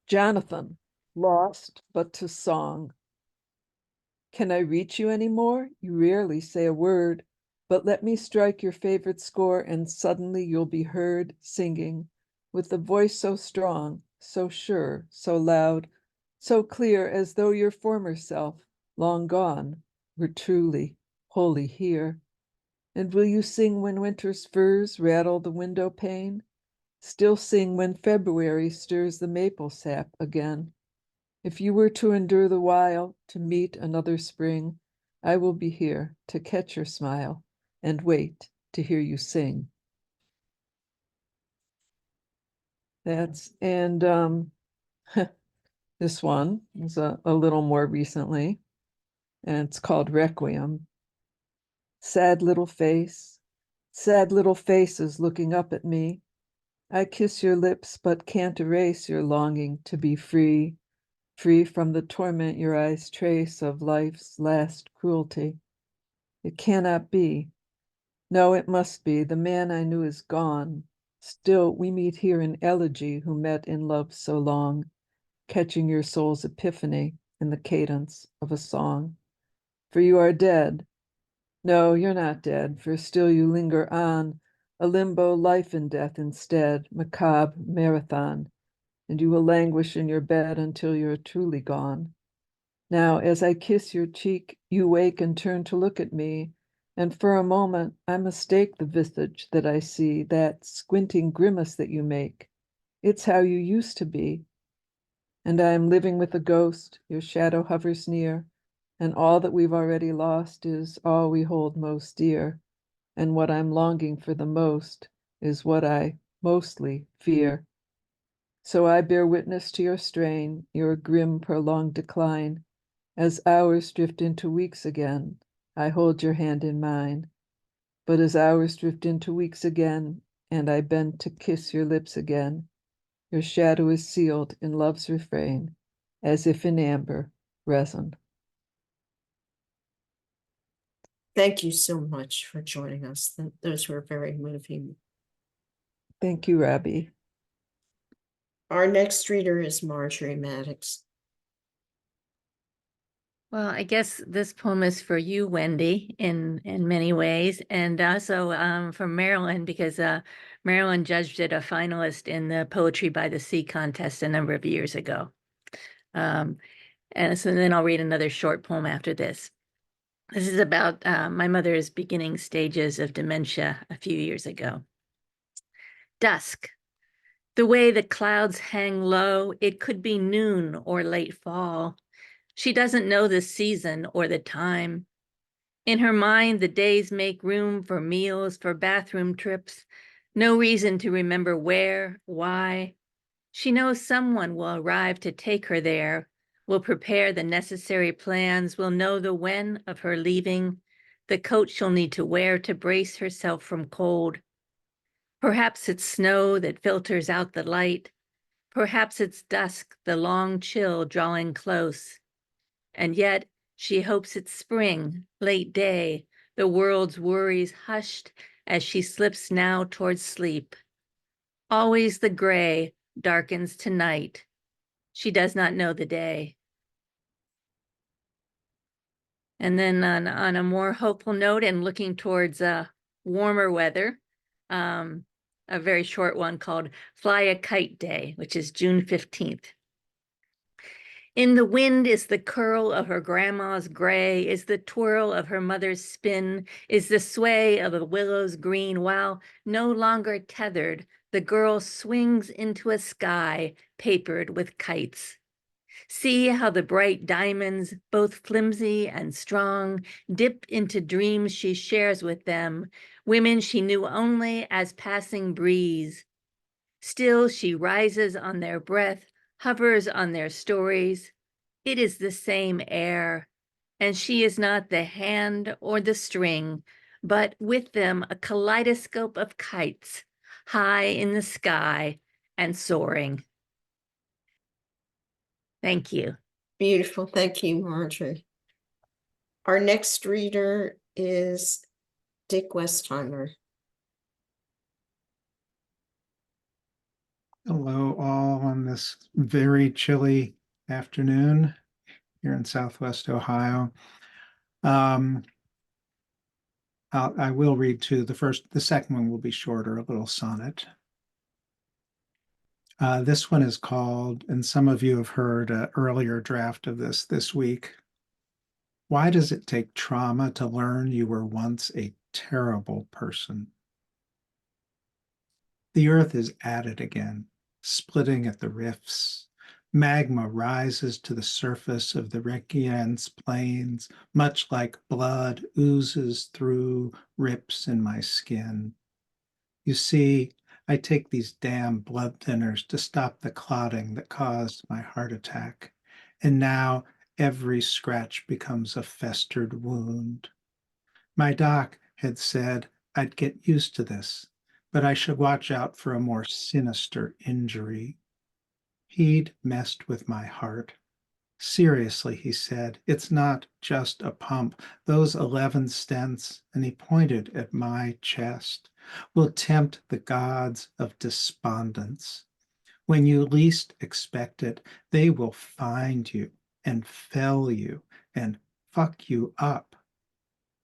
Jonathan, lost but to song. Can I reach you anymore? You rarely say a word, but let me strike your favorite score and suddenly you'll be heard singing with a voice so strong, so sure, so loud, so clear as though your former self, long gone, were truly, wholly here. And will you sing when winter's furs rattle the window pane? Still sing when February stirs the maple sap again? If you were to endure the while, to meet another spring, I will be here to catch your smile and wait to hear you sing. And this one is a little more recently, and it's called Requiem. Sad little face, sad little faces looking up at me. I kiss your lips, but can't erase your longing to be free, free from the torment your eyes trace of life's last cruelty. It cannot be. No, it must be. The man I knew is gone. Still, we meet here in elegy who met in love so long, catching your soul's epiphany in the cadence of a song. For you are dead. No, you're not dead, for still you linger on, a limbo life and death instead, macabre marathon, and you will languish in your bed until you're truly gone. Now, as I kiss your cheek, you wake and turn to look at me, And for a moment, I mistake the visage that I see, that squinting grimace that you make. It's how you used to be. And I am living with a ghost, your shadow hovers near, and all that we've already lost is all we hold most dear. And what I'm longing for the most is what I mostly fear. So I bear witness to your strain, your grim, prolonged decline. As hours drift into weeks again, I hold your hand in mine. But as hours drift into weeks again, and I bend to kiss your lips again, your shadow is sealed in love's refrain, as if in amber resin. Thank you so much for joining us. Those were very moving. Thank you, Robbi. Our next reader is Marjorie Maddox. Well, I guess this poem is for you, Wendy, in many ways, and also for Marilyn, because Marilyn judged it a finalist in the Poetry by the Sea contest a number of years ago. And so then I'll read another short poem after this. This is about my mother's beginning stages of dementia a few years ago. Dusk. The way the clouds hang low, it could be noon or late fall. She doesn't know the season or the time. In her mind, the days make room for meals, for bathroom trips. No reason to remember where, why. She knows someone will arrive to take her there, will prepare the necessary plans, will know the when of her leaving, the coat she'll need to wear to brace herself from cold. Perhaps it's snow that filters out the light. Perhaps it's dusk, the long chill drawing close. And yet she hopes it's spring, late day, the world's worries hushed as she slips now towards sleep. Always the gray darkens to night. She does not know the day. And then on a more hopeful note and looking towards warmer weather, a very short one called Fly a Kite Day, which is June 15th. In the wind is the curl of her grandma's gray, is the twirl of her mother's spin, is the sway of a willow's green, while no longer tethered, the girl swings into a sky papered with kites. See how the bright diamonds, both flimsy and strong, dip into dreams she shares with them, women she knew only as passing breeze. Still she rises on their breath, hovers on their stories. It is the same air, and she is not the hand or the string, but with them a kaleidoscope of kites, high in the sky and soaring. Thank you. Beautiful. Thank you, Marjorie. Our next reader is Dick Westheimer. Hello, all, on this very chilly afternoon here in Southwest Ohio. I will read two. The second one will be shorter, a little sonnet. This one is called, and some of you have heard an earlier draft of this week. Why does it take trauma to learn you were once a terrible person? The earth is at it again, splitting at the rifts. Magma rises to the surface of the Reykjanes plains, much like blood oozes through rips in my skin. You see, I take these damn blood thinners to stop the clotting that caused my heart attack, and now every scratch becomes a festered wound. My doc had said I'd get used to this, but I should watch out for a more sinister injury. He'd messed with my heart. Seriously, he said, it's not just a pump. Those 11 stents, and he pointed at my chest, will tempt the gods of despondence. When you least expect it, they will find you and fell you and fuck you up.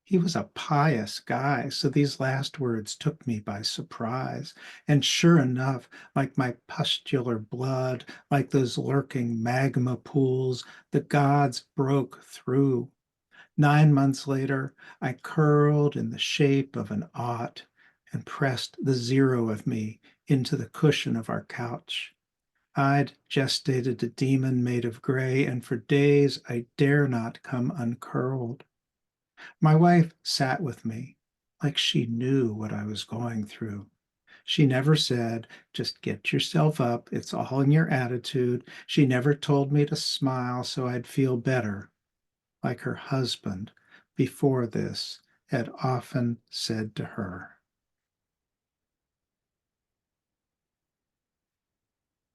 He was a pious guy, so these last words took me by surprise. And sure enough, like my pustular blood, like those lurking magma pools, the gods broke through. 9 months later, I curled in the shape of an ought and pressed the zero of me into the cushion of our couch. I'd gestated a demon made of gray, and for days I dare not come uncurled. My wife sat with me like she knew what I was going through. She never said, just get yourself up, it's all in your attitude. She never told me to smile so I'd feel better, like her husband before this had often said to her.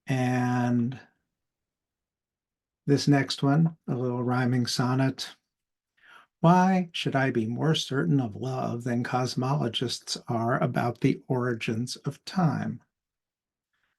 And this next one, a little rhyming sonnet. Why should I be more certain of love than cosmologists are about the origins of time?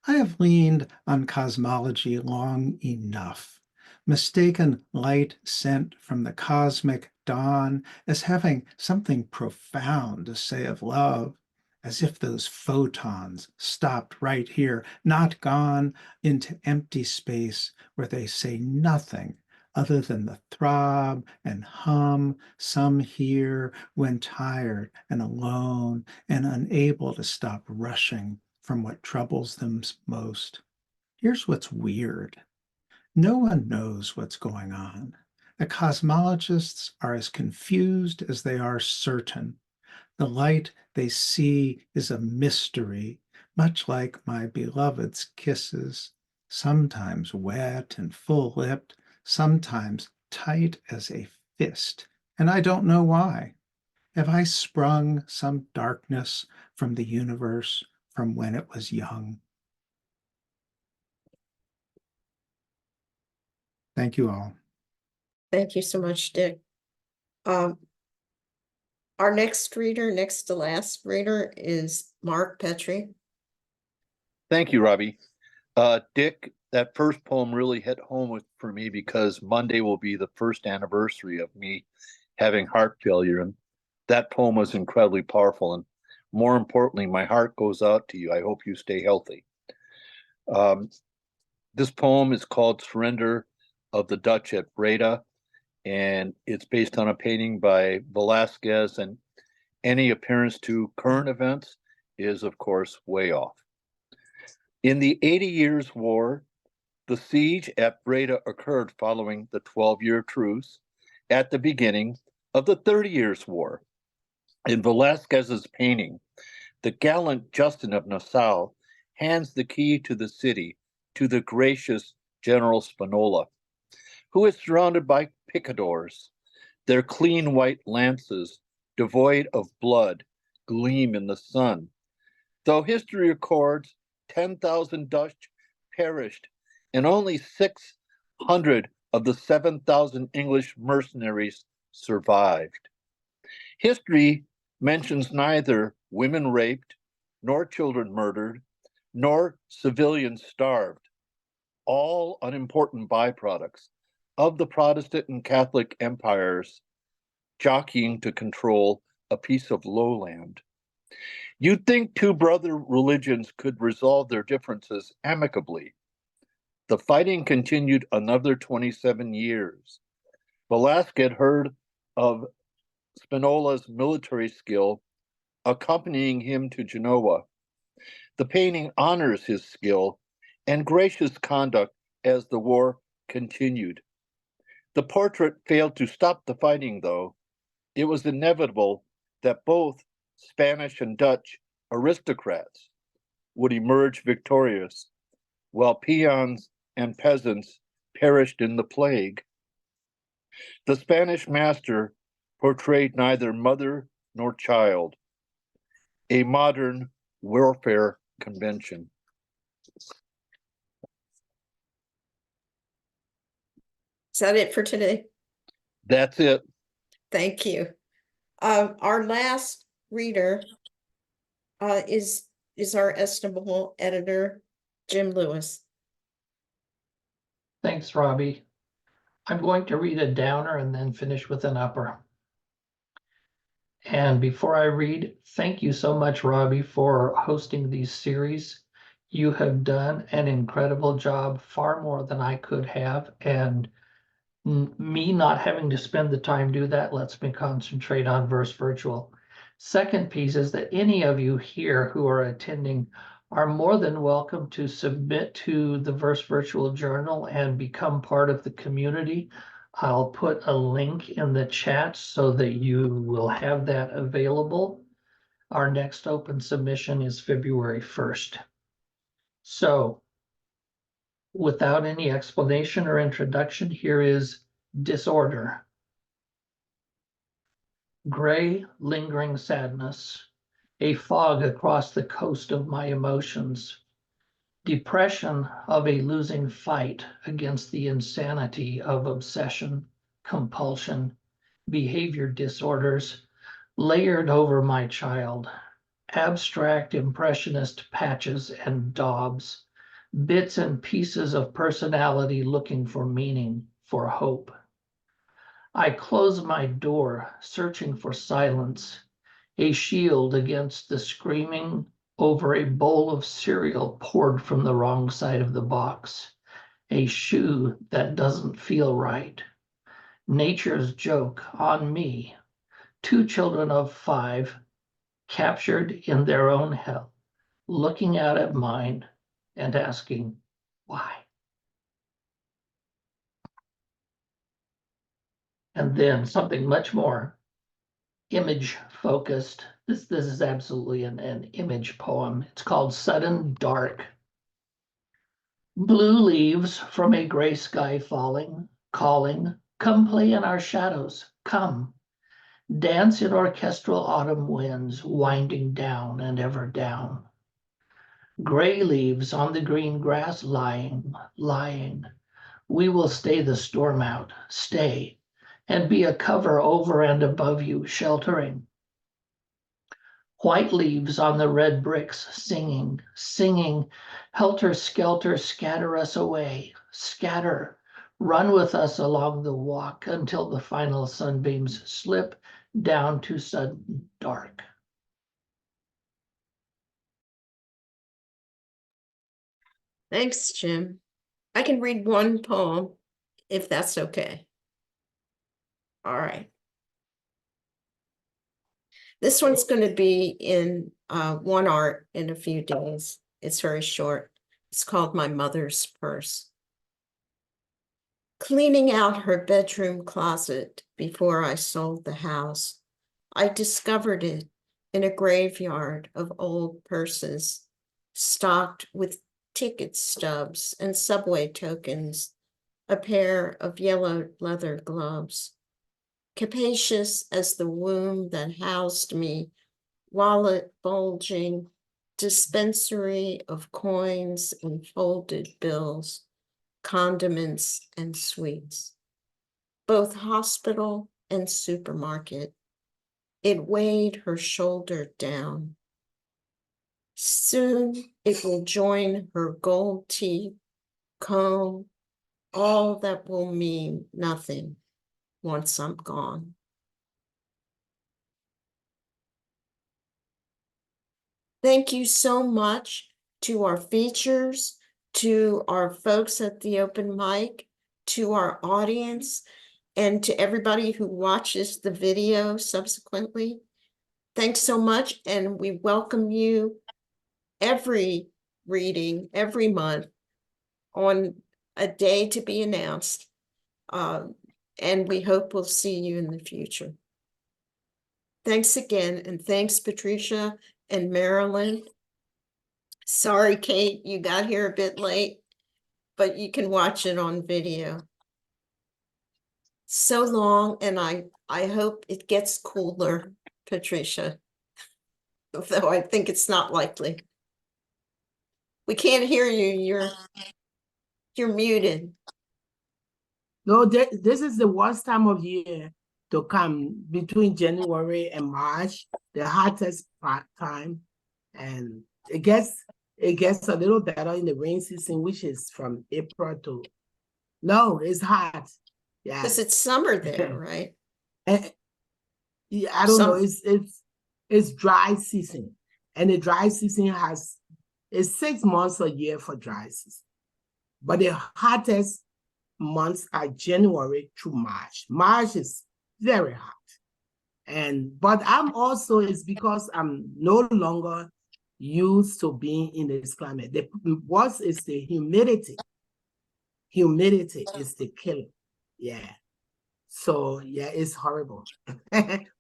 I have leaned on cosmology long enough, mistaken light sent from the cosmic dawn as having something profound to say of love, as if those photons stopped right here, not gone into empty space where they say nothing other than the throb and hum some hear when tired and alone and unable to stop rushing from what troubles them most. Here's what's weird. No one knows what's going on. The cosmologists are as confused as they are certain. The light they see is a mystery, much like my beloved's kisses, sometimes wet and full-lipped, sometimes tight as a fist, and I don't know why. Have I sprung some darkness from the universe from when it was young? Thank you all. Thank you so much, Dick. Our next reader, next to last reader, is Marc Petrie. Thank you, Robbi. Dick, that first poem really hit home for me because Monday will be the first anniversary of me having heart failure. And that poem was incredibly powerful. And more importantly, my heart goes out to you. I hope you stay healthy. This poem is called Surrender of the Dutch at Breda, and it's based on a painting by Velasquez, and any appearance to current events is, of course, way off. In the 80 Years' War, the siege at Breda occurred following the 12-year truce at the beginning of the 30 Years' War. In Velasquez's painting, the gallant Justin of Nassau hands the key to the city to the gracious General Spinola, who is surrounded by picadors. Their clean white lances, devoid of blood, gleam in the sun. Though history records 10,000 Dutch perished and only 600 of the 7,000 English mercenaries survived. History mentions neither women raped, nor children murdered, nor civilians starved, all unimportant byproducts of the Protestant and Catholic empires jockeying to control a piece of lowland. You'd think two brother religions could resolve their differences amicably. The fighting continued another 27 years. Velasquez heard of Spinola's military skill, accompanying him to Genoa. The painting honors his skill and gracious conduct as the war continued. The portrait failed to stop the fighting, though. It was inevitable that both Spanish and Dutch aristocrats would emerge victorious, while peons and peasants perished in the plague. The Spanish master portrayed neither mother nor child, a modern warfare convention. Is that it for today? That's it. Thank you. Our last reader is our estimable editor, Jim Lewis. Thanks, Robbi. I'm going to read a downer and then finish with an upper. And before I read, thank you so much, Robbi, for hosting these series. You have done an incredible job, far more than I could have, and Me not having to spend the time do that lets me concentrate on Verse Virtual. Second piece is that any of you here who are attending are more than welcome to submit to the Verse Virtual Journal and become part of the community. I'll put a link in the chat so that you will have that available. Our next open submission is February 1st. So without any explanation or introduction, here is Disorder. Gray, lingering sadness, a fog across the coast of my emotions, depression of a losing fight against the insanity of obsession, compulsion, behavior disorders layered over my child, abstract impressionist patches and daubs, bits and pieces of personality looking for meaning, for hope. I close my door, searching for silence, a shield against the screaming over a bowl of cereal poured from the wrong side of the box, a shoe that doesn't feel right. Nature's joke on me, 2 children of 5, captured in their own hell, looking out at mine and asking, why? And then something much more image focused. This is absolutely an image poem. It's called Sudden Dark. Blue leaves from a gray sky falling, calling, come play in our shadows, come. Dance in orchestral autumn winds, winding down and ever down. Gray leaves on the green grass lying, lying. We will stay the storm out, stay, and be a cover over and above you, sheltering. White leaves on the red bricks singing, singing, helter-skelter, scatter us away, scatter, run with us along the walk until the final sunbeams slip down to sudden dark. Thanks, Jim. I can read one poem if that's okay. All right. This one's going to be in One Art in a few days. It's very short. It's called My Mother's Purse. Cleaning out her bedroom closet before I sold the house, I discovered it in a graveyard of old purses, stocked with ticket stubs and subway tokens, a pair of yellow leather gloves. Capacious as the womb that housed me, wallet bulging, dispensary of coins and folded bills, condiments and sweets, both hospital and supermarket. It weighed her shoulder down. Soon it will join her gold teeth, comb, all that will mean nothing once I'm gone. Thank you so much to our features, to our folks at the open mic, to our audience, and to everybody who watches the video subsequently. Thanks so much, and we welcome you every reading, every month, on a day to be announced. And we hope we'll see you in the future. Thanks again, and thanks, Patricia and Marilyn. Sorry, Kate, you got here a bit late, but you can watch it on video. So long, and I hope it gets cooler, Patricia, though I think it's not likely. We can't hear you. You're muted. No, this is the worst time of year to come between January and March, the hottest time. And it gets a little better in the rain season, which is from April to, no, it's hot. Yeah. Because it's summer there, right? Yeah, I don't know, it's dry season. And the dry season it's 6 months a year for dry season. But the hottest months are January through March. March is very hot. But I'm also, it's because I'm no longer used to being in this climate. What is the humidity? Humidity is the killer. Yeah. So yeah, it's horrible.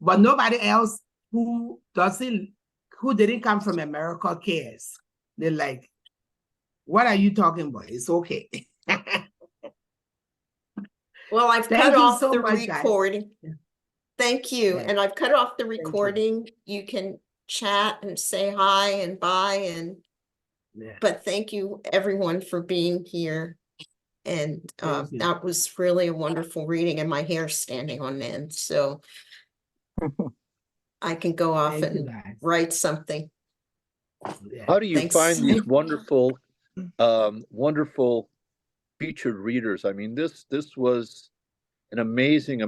But nobody else who didn't come from America cares. They're like, what are you talking about? It's okay. Well, I've Thank cut you off so the much, guys. recording. Yeah. Thank you. Yeah. And I've cut off the you. recording. You can chat and say hi and bye Yeah. but thank you everyone for being here. And Thank you. that was really a wonderful reading and my hair's standing on end. So I can go off Thank you, and guys. write something. Yeah. How do you Thanks. find these wonderful, wonderful featured readers? I mean, this was an amazing